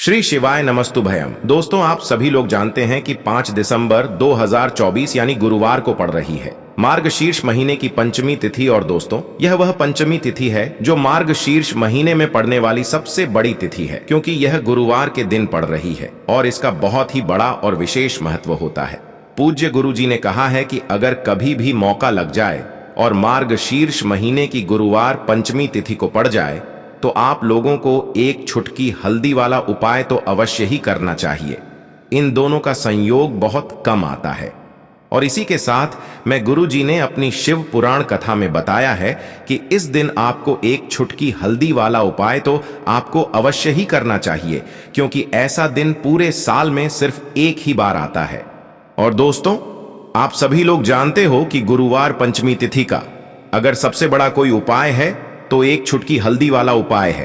श्री शिवाय नमस्तुभयम। दोस्तों, आप सभी लोग जानते हैं कि 5 दिसंबर 2024 यानी गुरुवार को पड़ रही है मार्गशीर्ष महीने की पंचमी तिथि। और दोस्तों, यह वह पंचमी तिथि है जो मार्गशीर्ष महीने में पड़ने वाली सबसे बड़ी तिथि है, क्योंकि यह गुरुवार के दिन पड़ रही है और इसका बहुत ही बड़ा और विशेष महत्व होता है। पूज्य गुरु जी ने कहा है कि अगर कभी भी मौका लग जाए और मार्गशीर्ष महीने की गुरुवार पंचमी तिथि को पड़ जाए तो आप लोगों को एक छुटकी हल्दी वाला उपाय तो अवश्य ही करना चाहिए। इन दोनों का संयोग बहुत कम आता है। और इसी के साथ मैं गुरु जी ने अपनी शिव पुराण कथा में बताया है कि इस दिन आपको एक छुटकी हल्दी वाला उपाय तो आपको अवश्य ही करना चाहिए, क्योंकि ऐसा दिन पूरे साल में सिर्फ एक ही बार आता है। और दोस्तों, आप सभी लोग जानते हो कि गुरुवार पंचमी तिथि का अगर सबसे बड़ा कोई उपाय है तो एक छुटकी हल्दी वाला उपाय है।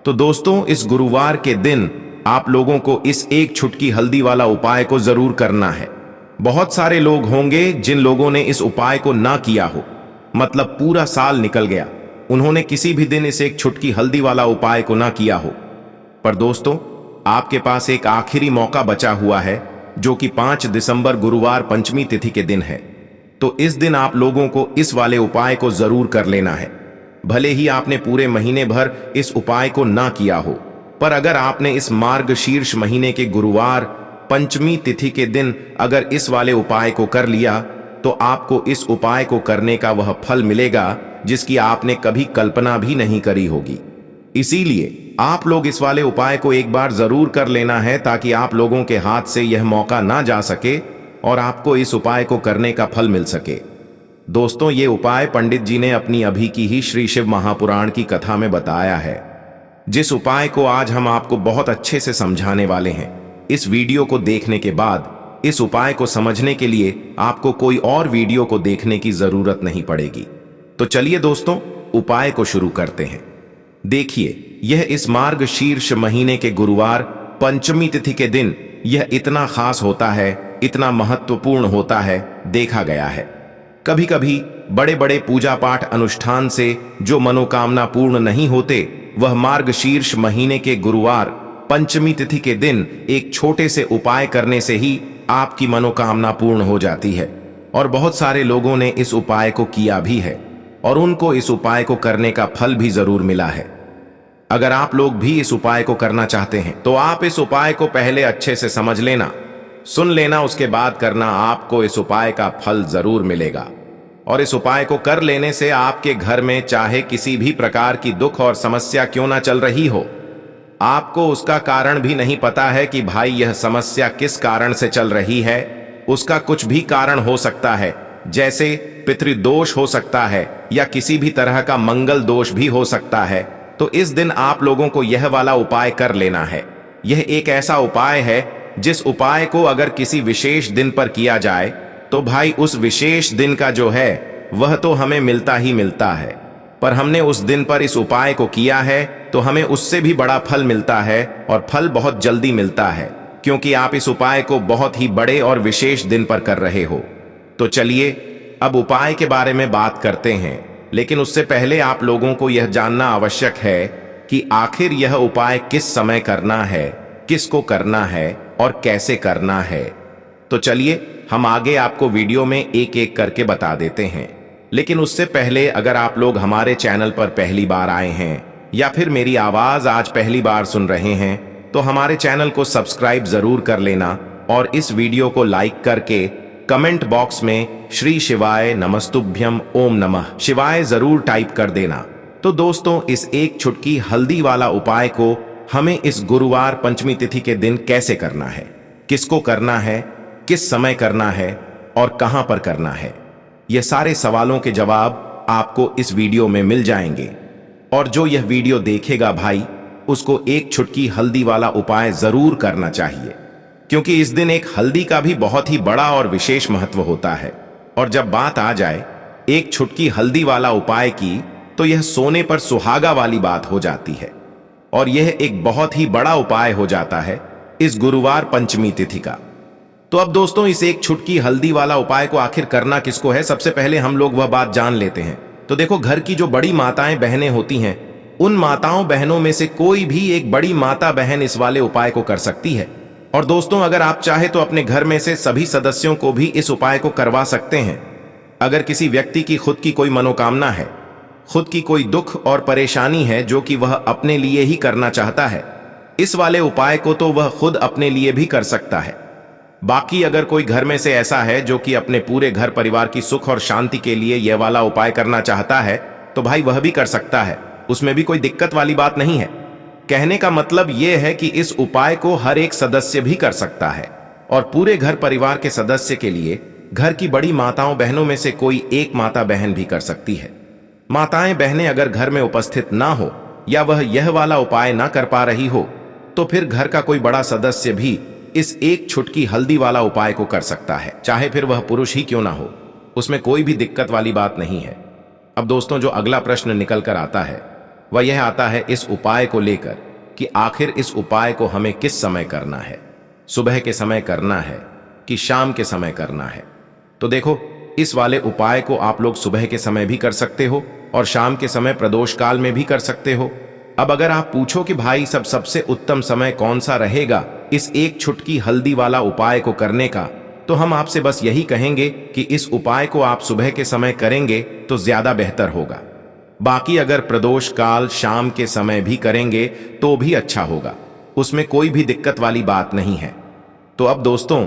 तो दोस्तों, इस गुरुवार के दिन आप लोगों को इस एक छुटकी हल्दी वाला उपाय को जरूर करना है। बहुत सारे लोग होंगे जिन लोगों ने इस उपाय को ना किया हो, मतलब पूरा साल निकल गया, उन्होंने किसी भी दिन इस एक छुटकी हल्दी वाला उपाय को ना किया हो। पर दोस्तों, आपके पास एक आखिरी मौका बचा हुआ है, जो कि 5 दिसंबर गुरुवार पंचमी तिथि के दिन है। तो इस दिन आप लोगों को इस वाले उपाय को जरूर कर लेना है। भले ही आपने पूरे महीने भर इस उपाय को ना किया हो, पर अगर आपने इस मार्गशीर्ष महीने के गुरुवार पंचमी तिथि के दिन अगर इस वाले उपाय को कर लिया तो आपको इस उपाय को करने का वह फल मिलेगा जिसकी आपने कभी कल्पना भी नहीं करी होगी। इसीलिए आप लोग इस वाले उपाय को एक बार जरूर कर लेना है, ताकि आप लोगों के हाथ से यह मौका ना जा सके और आपको इस उपाय को करने का फल मिल सके। दोस्तों, ये उपाय पंडित जी ने अपनी अभी की ही श्री शिव महापुराण की कथा में बताया है, जिस उपाय को आज हम आपको बहुत अच्छे से समझाने वाले हैं। इस वीडियो को देखने के बाद इस उपाय को समझने के लिए आपको कोई और वीडियो को देखने की जरूरत नहीं पड़ेगी। तो चलिए दोस्तों, उपाय को शुरू करते हैं। देखिए, यह इस मार्गशीर्ष महीने के गुरुवार पंचमी तिथि के दिन यह इतना खास होता है, इतना महत्वपूर्ण होता है, देखा गया है। कभी कभी बड़े बड़े पूजा पाठ अनुष्ठान से जो मनोकामना पूर्ण नहीं होते, वह मार्गशीर्ष महीने के गुरुवार पंचमी तिथि के दिन एक छोटे से उपाय करने से ही आपकी मनोकामना पूर्ण हो जाती है। और बहुत सारे लोगों ने इस उपाय को किया भी है और उनको इस उपाय को करने का फल भी जरूर मिला है। अगर आप लोग भी इस उपाय को करना चाहते हैं तो आप इस उपाय को पहले अच्छे से समझ लेना, सुन लेना, उसके बाद करना। आपको इस उपाय का फल जरूर मिलेगा। और इस उपाय को कर लेने से आपके घर में चाहे किसी भी प्रकार की दुख और समस्या क्यों ना चल रही हो, आपको उसका कारण भी नहीं पता है कि भाई यह समस्या किस कारण से चल रही है, उसका कुछ भी कारण हो सकता है, जैसे पितृदोष हो सकता है या किसी भी तरह का मंगल दोष भी हो सकता है। तो इस दिन आप लोगों को यह वाला उपाय कर लेना है। यह एक ऐसा उपाय है जिस उपाय को अगर किसी विशेष दिन पर किया जाए तो भाई उस विशेष दिन का जो है वह तो हमें मिलता ही मिलता है, पर हमने उस दिन पर इस उपाय को किया है तो हमें उससे भी बड़ा फल मिलता है, और फल बहुत जल्दी मिलता है, क्योंकि आप इस उपाय को बहुत ही बड़े और विशेष दिन पर कर रहे हो। तो चलिए अब उपाय के बारे में बात करते हैं, लेकिन उससे पहले आप लोगों को यह जानना आवश्यक है कि आखिर यह उपाय किस समय करना है, किसको करना है और कैसे करना है। तो चलिए हम आगे आपको वीडियो में एक एक करके बता देते हैं। लेकिन उससे पहले अगर आप लोग हमारे चैनल पर पहली बार आए हैं या फिर मेरी आवाज आज पहली बार सुन रहे हैं तो हमारे चैनल को सब्सक्राइब जरूर कर लेना और इस वीडियो को लाइक करके कमेंट बॉक्स में श्री शिवाय नमस्तुभ्यम ओम नमः शिवाय जरूर टाइप कर देना। तो दोस्तों, इस एक छुटकी हल्दी वाला उपाय को हमें इस गुरुवार पंचमी तिथि के दिन कैसे करना है, किसको करना है, किस समय करना है और कहां पर करना है, यह सारे सवालों के जवाब आपको इस वीडियो में मिल जाएंगे। और जो यह वीडियो देखेगा भाई, उसको एक छुटकी हल्दी वाला उपाय जरूर करना चाहिए, क्योंकि इस दिन एक हल्दी का भी बहुत ही बड़ा और विशेष महत्व होता है। और जब बात आ जाए एक छुटकी हल्दी वाला उपाय की, तो यह सोने पर सुहागा वाली बात हो जाती है और यह एक बहुत ही बड़ा उपाय हो जाता है इस गुरुवार पंचमी तिथि का। तो अब दोस्तों, इस एक छुटकी हल्दी वाला उपाय को आखिर करना किसको है, सबसे पहले हम लोग वह बात जान लेते हैं। तो देखो, घर की जो बड़ी माताएं बहनें होती हैं उन माताओं बहनों में से कोई भी एक बड़ी माता बहन इस वाले उपाय को कर सकती है। और दोस्तों, अगर आप चाहे तो अपने घर में से सभी सदस्यों को भी इस उपाय को करवा सकते हैं। अगर किसी व्यक्ति की खुद की कोई मनोकामना है, खुद की कोई दुख और परेशानी है जो कि वह अपने लिए ही करना चाहता है, इस वाले उपाय को तो वह खुद अपने लिए भी कर सकता है। बाकी अगर कोई घर में से ऐसा है जो कि अपने पूरे घर परिवार की सुख और शांति के लिए यह वाला उपाय करना चाहता है, तो भाई वह भी कर सकता है, उसमें भी कोई दिक्कत वाली बात नहीं है। कहने का मतलब यह है कि इस उपाय को हर एक सदस्य भी कर सकता है और पूरे घर परिवार के सदस्य के लिए घर की बड़ी माताओं बहनों में से कोई एक माता बहन भी कर सकती है। माताएं बहनें अगर घर में उपस्थित ना हो या वह यह वाला उपाय ना कर पा रही हो, तो फिर घर का कोई बड़ा सदस्य भी इस एक छुटकी हल्दी वाला उपाय को कर सकता है, चाहे फिर वह पुरुष ही क्यों ना हो, उसमें कोई भी दिक्कत वाली बात नहीं है। अब दोस्तों, जो अगला प्रश्न निकल कर आता है वह यह आता है इस उपाय को लेकर कि आखिर इस उपाय को हमें किस समय करना है, सुबह के समय करना है कि शाम के समय करना है। तो देखो, इस वाले उपाय को आप लोग सुबह के समय भी कर सकते हो और शाम के समय प्रदोष काल में भी कर सकते हो। अब अगर आप पूछो कि भाई सबसे उत्तम समय कौन सा रहेगा इस एक छुटकी हल्दी वाला उपाय को करने का, तो हम आपसे बस यही कहेंगे कि इस उपाय को आप सुबह के समय करेंगे तो ज्यादा बेहतर होगा। बाकी अगर प्रदोष काल शाम के समय भी करेंगे तो भी अच्छा होगा, उसमें कोई भी दिक्कत वाली बात नहीं है। तो अब दोस्तों,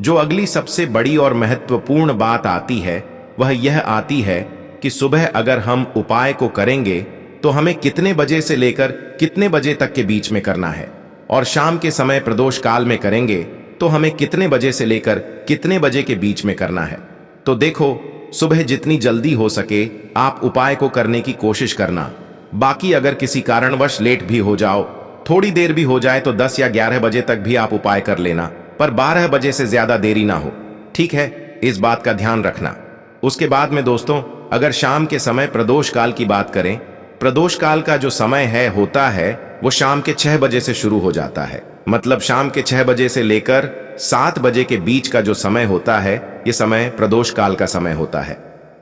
जो अगली सबसे बड़ी और महत्वपूर्ण बात आती है वह यह आती है कि सुबह अगर हम उपाय को करेंगे तो हमें कितने बजे से लेकर कितने बजे तक के बीच में करना है, और शाम के समय प्रदोष काल में करेंगे तो हमें कितने बजे से लेकर कितने बजे के बीच में करना है। तो देखो, सुबह जितनी जल्दी हो सके आप उपाय को करने की कोशिश करना। बाकी अगर किसी कारणवश लेट भी हो जाओ, थोड़ी देर भी हो जाए, तो 10 या 11 बजे तक भी आप उपाय कर लेना, पर 12 बजे से ज्यादा देरी ना हो, ठीक है? इस बात का ध्यान रखना। उसके बाद में दोस्तों, अगर शाम के समय प्रदोष काल की बात करें, प्रदोष काल का जो समय होता है वो शाम के 6 बजे से शुरू हो जाता है। मतलब शाम के 6 बजे से लेकर 7 बजे के बीच का जो समय होता है, ये समय प्रदोष काल का समय होता है।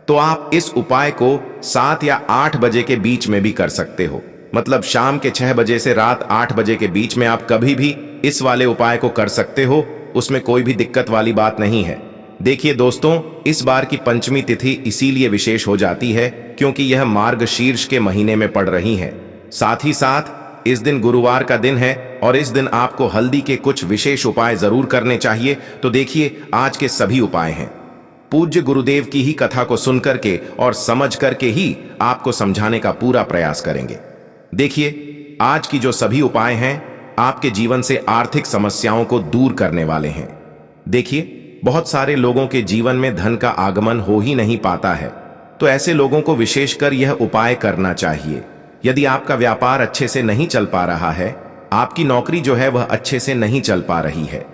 तो आप इस उपाय को 7 या 8 बजे के बीच में भी कर सकते हो। मतलब शाम के 6 बजे से रात 8 बजे के बीच में आप कभी भी इस वाले उपाय को कर सकते हो, उसमें कोई भी दिक्कत वाली बात नहीं है। देखिए दोस्तों, इस बार की पंचमी तिथि इसीलिए विशेष हो जाती है क्योंकि यह मार्गशीर्ष के महीने में पड़ रही है। साथ ही साथ इस दिन गुरुवार का दिन है और इस दिन आपको हल्दी के कुछ विशेष उपाय जरूर करने चाहिए। तो देखिए, आज के सभी उपाय हैं पूज्य गुरुदेव की ही कथा को सुन करके और समझ करके ही आपको समझाने का पूरा प्रयास करेंगे। देखिए, आज की जो सभी उपाय हैं आपके जीवन से आर्थिक समस्याओं को दूर करने वाले हैं। देखिए, बहुत सारे लोगों के जीवन में धन का आगमन हो ही नहीं पाता है, तो ऐसे लोगों को विशेषकर यह उपाय करना चाहिए। यदि आपका व्यापार अच्छे से नहीं चल पा रहा है, आपकी नौकरी जो है वह अच्छे से नहीं चल पा रही है,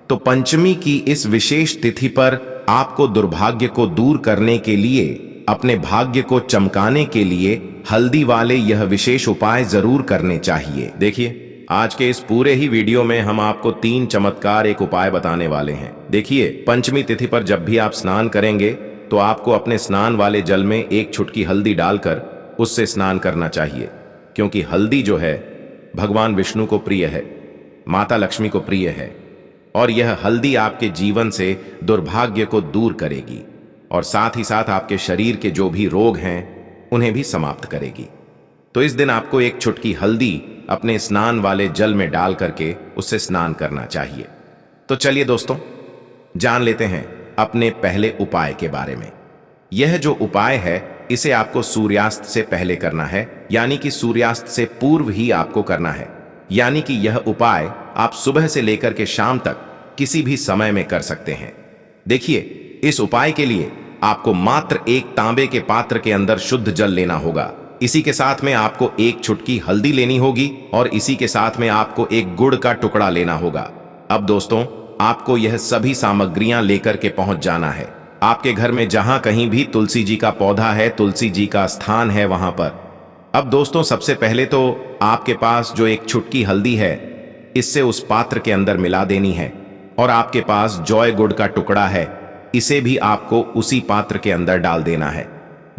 तो पंचमी की इस विशेष तिथि पर आपको दुर्भाग्य को दूर करने के लिए, अपने भाग्य को चमकाने के लिए हल्दी वाले यह विशेष उपाय जरूर करने चाहिए। देखिए, आज के इस पूरे ही वीडियो में हम आपको 3 चमत्कार एक उपाय बताने वाले हैं। देखिए, पंचमी तिथि पर जब भी आप स्नान करेंगे तो आपको अपने स्नान वाले जल में एक छुटकी हल्दी डालकर उससे स्नान करना चाहिए, क्योंकि हल्दी जो है भगवान विष्णु को प्रिय है, माता लक्ष्मी को प्रिय है, और यह हल्दी आपके जीवन से दुर्भाग्य को दूर करेगी और साथ ही साथ आपके शरीर के जो भी रोग हैं उन्हें भी समाप्त करेगी। तो इस दिन आपको एक छुटकी हल्दी अपने स्नान वाले जल में डाल करके उससे स्नान करना चाहिए। तो चलिए दोस्तों, जान लेते हैं अपने पहले उपाय के बारे में। यह जो उपाय है इसे आपको सूर्यास्त से पहले करना है, यानी कि सूर्यास्त से पूर्व ही आपको करना है। यानी कि यह उपाय आप सुबह से लेकर के शाम तक किसी भी समय में कर सकते हैं। देखिए, इस उपाय के लिए आपको मात्र एक तांबे के पात्र के अंदर शुद्ध जल लेना होगा। इसी के साथ में आपको एक छुटकी हल्दी लेनी होगी और इसी के साथ में आपको एक गुड़ का टुकड़ा लेना होगा। अब दोस्तों, आपको यह सभी सामग्रियां लेकर के पहुंच जाना है आपके घर में जहां कहीं भी तुलसी जी का पौधा है, तुलसी जी का स्थान है, वहां पर। अब दोस्तों, सबसे पहले तो आपके पास जो एक छुटकी हल्दी है इससे उस पात्र के अंदर मिला देनी है, और आपके पास जौ गुड़ का टुकड़ा है, इसे भी आपको उसी पात्र के अंदर डाल देना है।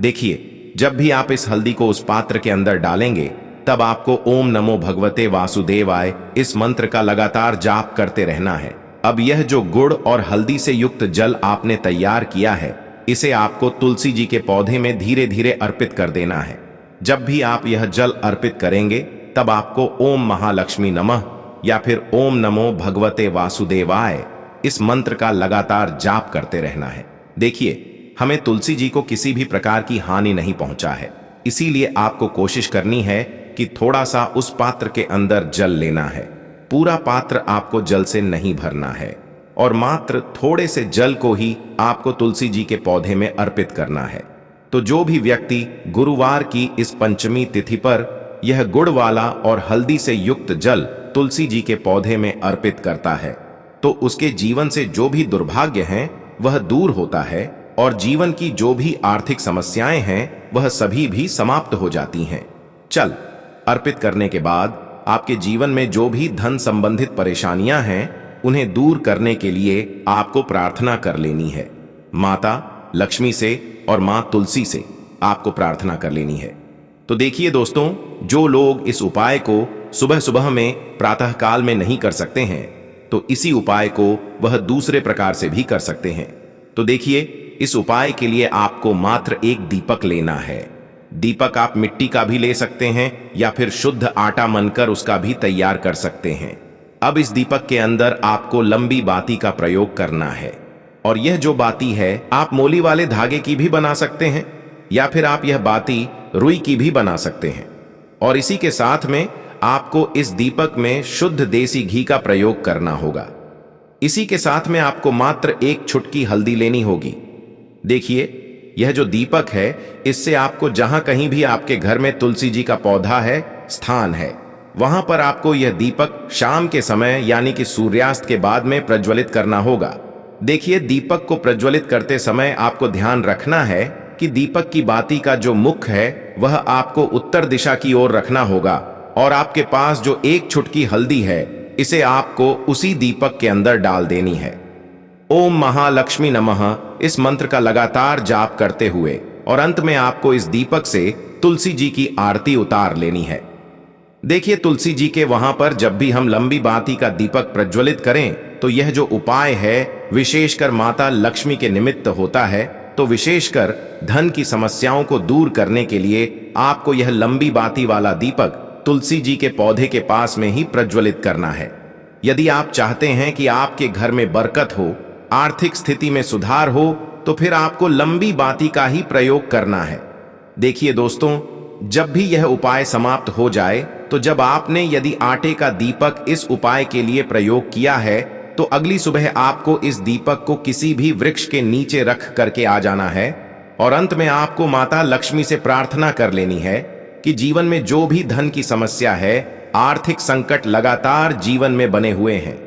देखिए, जब भी आप इस हल्दी को उस पात्र के अंदर डालेंगे तब आपको ओम नमो भगवते वासुदेवाय इस मंत्र का लगातार जाप करते रहना है। अब यह जो गुड़ और हल्दी से युक्त जल आपने तैयार किया है, इसे आपको तुलसी जी के पौधे में धीरे धीरे अर्पित कर देना है। जब भी आप यह जल अर्पित करेंगे तब आपको ओम महालक्ष्मी नमः या फिर ओम नमो भगवते वासुदेवाय इस मंत्र का लगातार जाप करते रहना है। देखिए, हमें तुलसी जी को किसी भी प्रकार की हानि नहीं पहुंचा है, इसीलिए आपको कोशिश करनी है कि थोड़ा सा उस पात्र के अंदर जल लेना है। पूरा पात्र आपको जल से नहीं भरना है और मात्र थोड़े से जल को ही आपको तुलसी जी के पौधे में अर्पित करना है। तो जो भी व्यक्ति गुरुवार की इस पंचमी तिथि पर यह गुड़ वाला और हल्दी से युक्त जल तुलसी जी के पौधे में अर्पित करता है, तो उसके जीवन से जो भी दुर्भाग्य हैं वह दूर होता है और जीवन की जो भी आर्थिक समस्याएं हैं वह सभी भी समाप्त हो जाती हैं। चल, अर्पित करने के बाद आपके जीवन में जो भी धन संबंधित परेशानियां हैं उन्हें दूर करने के लिए आपको प्रार्थना कर लेनी है। माता लक्ष्मी से और मां तुलसी से आपको प्रार्थना कर लेनी है। तो देखिए दोस्तों, जो लोग इस उपाय को सुबह सुबह में प्रातः काल में नहीं कर सकते हैं, तो इसी उपाय को वह दूसरे प्रकार से भी कर सकते हैं। तो देखिए, इस उपाय के लिए आपको मात्र एक दीपक लेना है। दीपक आप मिट्टी का भी ले सकते हैं या फिर शुद्ध आटा मनकर उसका भी तैयार कर सकते हैं। अब इस दीपक के अंदर आपको लंबी बाती का प्रयोग करना है और यह जो बाती है आप मोली वाले धागे की भी बना सकते हैं या फिर आप यह बाती रुई की भी बना सकते हैं। और इसी के साथ में आपको इस दीपक में शुद्ध देसी घी का प्रयोग करना होगा। इसी के साथ में आपको मात्र एक चुटकी हल्दी लेनी होगी। देखिए, यह जो दीपक है, इससे आपको जहां कहीं भी आपके घर में तुलसी जी का पौधा है, स्थान है, वहां पर आपको यह दीपक शाम के समय यानी कि सूर्यास्त के बाद में प्रज्वलित करना होगा। देखिए, दीपक को प्रज्वलित करते समय आपको ध्यान रखना है कि दीपक की बाती का जो मुख है वह आपको उत्तर दिशा की ओर रखना होगा और आपके पास जो एक चुटकी हल्दी है इसे आपको उसी दीपक के अंदर डाल देनी है। ओम महालक्ष्मी नमः इस मंत्र का लगातार जाप करते हुए और अंत में आपको इस दीपक से तुलसी जी की आरती उतार लेनी है। देखिए, तुलसी जी के वहां पर जब भी हम लंबी बाती का दीपक प्रज्वलित करें तो यह जो उपाय है विशेषकर माता लक्ष्मी के निमित्त होता है। तो विशेषकर धन की समस्याओं को दूर करने के लिए आपको यह लंबी बाती वाला दीपक तुलसी जी के पौधे के पास में ही प्रज्वलित करना है। यदि आप चाहते हैं कि आपके घर में बरकत हो, आर्थिक स्थिति में सुधार हो, तो फिर आपको लंबी बाती का ही प्रयोग करना है। देखिए दोस्तों, जब भी यह उपाय समाप्त हो जाए तो जब आपने यदि आटे का दीपक इस उपाय के लिए प्रयोग किया है तो अगली सुबह आपको इस दीपक को किसी भी वृक्ष के नीचे रख करके आ जाना है और अंत में आपको माता लक्ष्मी से प्रार्थना कर लेनी है कि जीवन में जो भी धन की समस्या है, आर्थिक संकट लगातार जीवन में बने हुए हैं,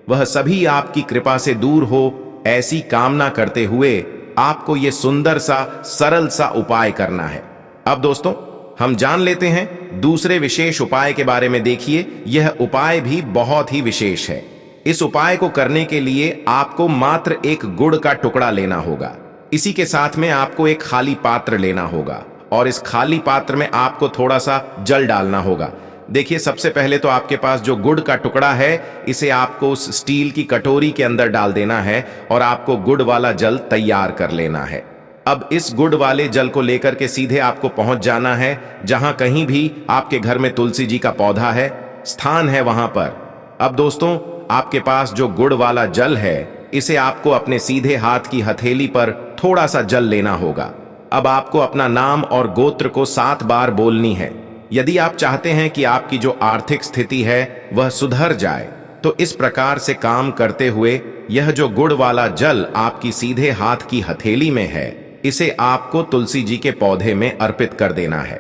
वह सभी आपकी कृपा से दूर हो, ऐसी कामना करते हुए आपको यह सुंदर सा सरल सा उपाय करना है। अब दोस्तों, हम जान लेते हैं दूसरे विशेष उपाय के बारे में। देखिए, यह उपाय भी बहुत ही विशेष है। इस उपाय को करने के लिए आपको मात्र एक गुड़ का टुकड़ा लेना होगा। इसी के साथ में आपको एक खाली पात्र लेना होगा और इस खाली पात्र में आपको थोड़ा सा जल डालना होगा। देखिए, सबसे पहले तो आपके पास जो गुड़ का टुकड़ा है इसे आपको उस स्टील की कटोरी के अंदर डाल देना है और आपको गुड़ वाला जल तैयार कर लेना है। अब इस गुड़ वाले जल को लेकर के सीधे आपको पहुंच जाना है जहां कहीं भी आपके घर में तुलसी जी का पौधा है, स्थान है, वहां पर। अब दोस्तों, आपके पास जो गुड़ वाला जल है इसे आपको अपने सीधे हाथ की हथेली पर थोड़ा सा जल लेना होगा। अब आपको अपना नाम और गोत्र को 7 बार बोलनी है। यदि आप चाहते हैं कि आपकी जो आर्थिक स्थिति है वह सुधर जाए तो इस प्रकार से काम करते हुए यह जो गुड़ वाला जल आपकी सीधे हाथ की हथेली में है इसे आपको तुलसी जी के पौधे में अर्पित कर देना है।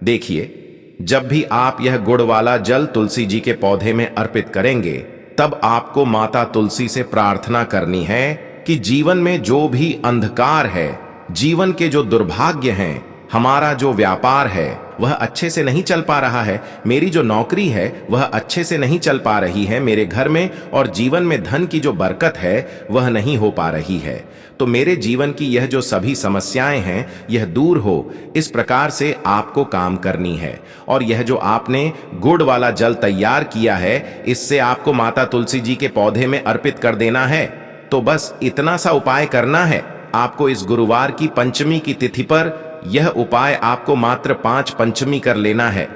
देखिए, जब भी आप यह गुड़ वाला जल तुलसी जी के पौधे में अर्पित करेंगे तब आपको माता तुलसी से प्रार्थना करनी है कि जीवन में जो भी अंधकार है, जीवन के जो दुर्भाग्य हैं, हमारा जो व्यापार है वह अच्छे से नहीं चल पा रहा है, मेरी जो नौकरी है वह अच्छे से नहीं चल पा रही है, मेरे घर में और जीवन में धन की जो बरकत है वह नहीं हो पा रही है, तो मेरे जीवन की यह जो सभी समस्याएं हैं यह दूर हो, इस प्रकार से आपको काम करनी है। और यह जो आपने गुड़ वाला जल तैयार किया है इससे आपको माता तुलसी जी के पौधे में अर्पित कर देना है। तो बस इतना सा उपाय करना है। आपको इस गुरुवार की पंचमी की तिथि पर यह उपाय आपको मात्र 5 पंचमी कर लेना है।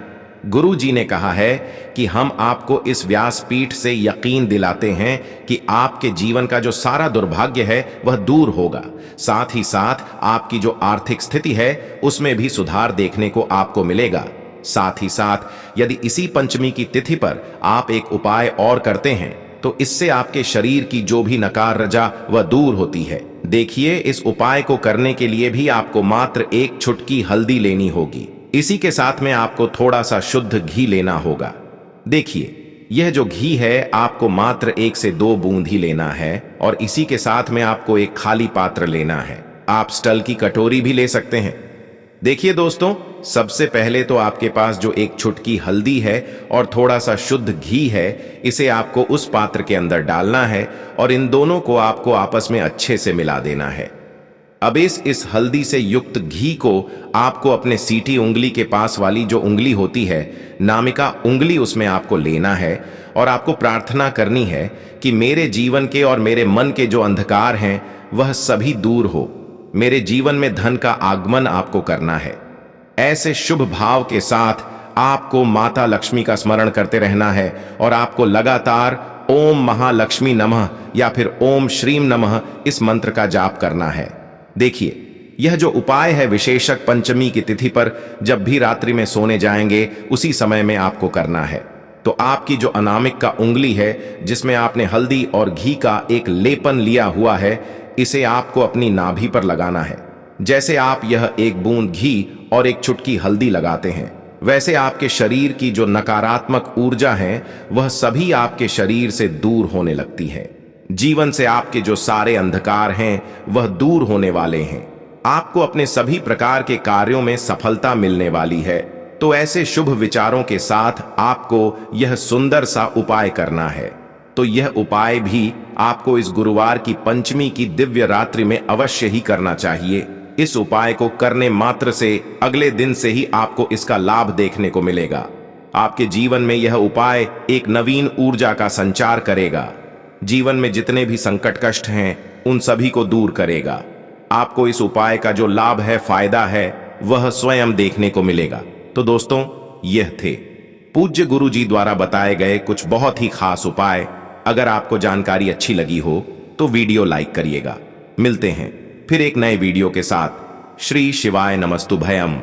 गुरु जी ने कहा है कि हम आपको इस व्यासपीठ से यकीन दिलाते हैं कि आपके जीवन का जो सारा दुर्भाग्य है वह दूर होगा, साथ ही साथ आपकी जो आर्थिक स्थिति है उसमें भी सुधार देखने को आपको मिलेगा। साथ ही साथ यदि इसी पंचमी की तिथि पर आप एक उपाय और करते हैं तो इससे आपके शरीर की जो भी नकार रजा वह दूर होती है। देखिए, इस उपाय को करने के लिए भी आपको मात्र 1 चुटकी हल्दी लेनी होगी। इसी के साथ में आपको थोड़ा सा शुद्ध घी लेना होगा। देखिए, यह जो घी है आपको मात्र 1 से 2 बूंद ही लेना है और इसी के साथ में आपको एक खाली पात्र लेना है। आप स्टील की कटोरी भी ले सकते हैं। देखिए दोस्तों, सबसे पहले तो आपके पास जो 1 चुटकी हल्दी है और थोड़ा सा शुद्ध घी है, इसे आपको उस पात्र के अंदर डालना है और इन दोनों को आपको आपस में अच्छे से मिला देना है। अब इस हल्दी से युक्त घी को आपको अपने सीटी उंगली के पास वाली जो उंगली होती है, नामिका उंगली, उसमें आपको लेना है और आपको प्रार्थना करनी है कि मेरे जीवन के और मेरे मन के जो अंधकार हैं वह सभी दूर हो, मेरे जीवन में धन का आगमन आपको करना है। ऐसे शुभ भाव के साथ आपको माता लक्ष्मी का स्मरण करते रहना है और आपको लगातार ओम महालक्ष्मी नमः या फिर ओम श्रीम नमः इस मंत्र का जाप करना है। देखिए, यह जो उपाय है विशेषक पंचमी की तिथि पर जब भी रात्रि में सोने जाएंगे उसी समय में आपको करना है। तो आपकी जो अनामिका उंगली है जिसमें आपने हल्दी और घी का एक लेपन लिया हुआ है, इसे आपको अपनी नाभि पर लगाना है। जैसे आप यह 1 बूंद घी और 1 चुटकी हल्दी लगाते हैं, वैसे आपके शरीर की जो नकारात्मक ऊर्जा है वह सभी आपके शरीर से दूर होने लगती है। जीवन से आपके जो सारे अंधकार हैं वह दूर होने वाले हैं। आपको अपने सभी प्रकार के कार्यों में सफलता मिलने वाली है। तो ऐसे शुभ विचारों के साथ आपको यह सुंदर सा उपाय करना है। तो यह उपाय भी आपको इस गुरुवार की पंचमी की दिव्य रात्रि में अवश्य ही करना चाहिए। इस उपाय को करने मात्र से अगले दिन से ही आपको इसका लाभ देखने को मिलेगा। आपके जीवन में यह उपाय एक नवीन ऊर्जा का संचार करेगा। जीवन में जितने भी संकट कष्ट हैं उन सभी को दूर करेगा। आपको इस उपाय का जो लाभ है, फायदा है, वह स्वयं देखने को मिलेगा। तो दोस्तों, यह थे पूज्य गुरु जी द्वारा बताए गए कुछ बहुत ही खास उपाय। अगर आपको जानकारी अच्छी लगी हो तो वीडियो लाइक करिएगा। मिलते हैं फिर एक नए वीडियो के साथ। श्री शिवाय नमस्तुभयम।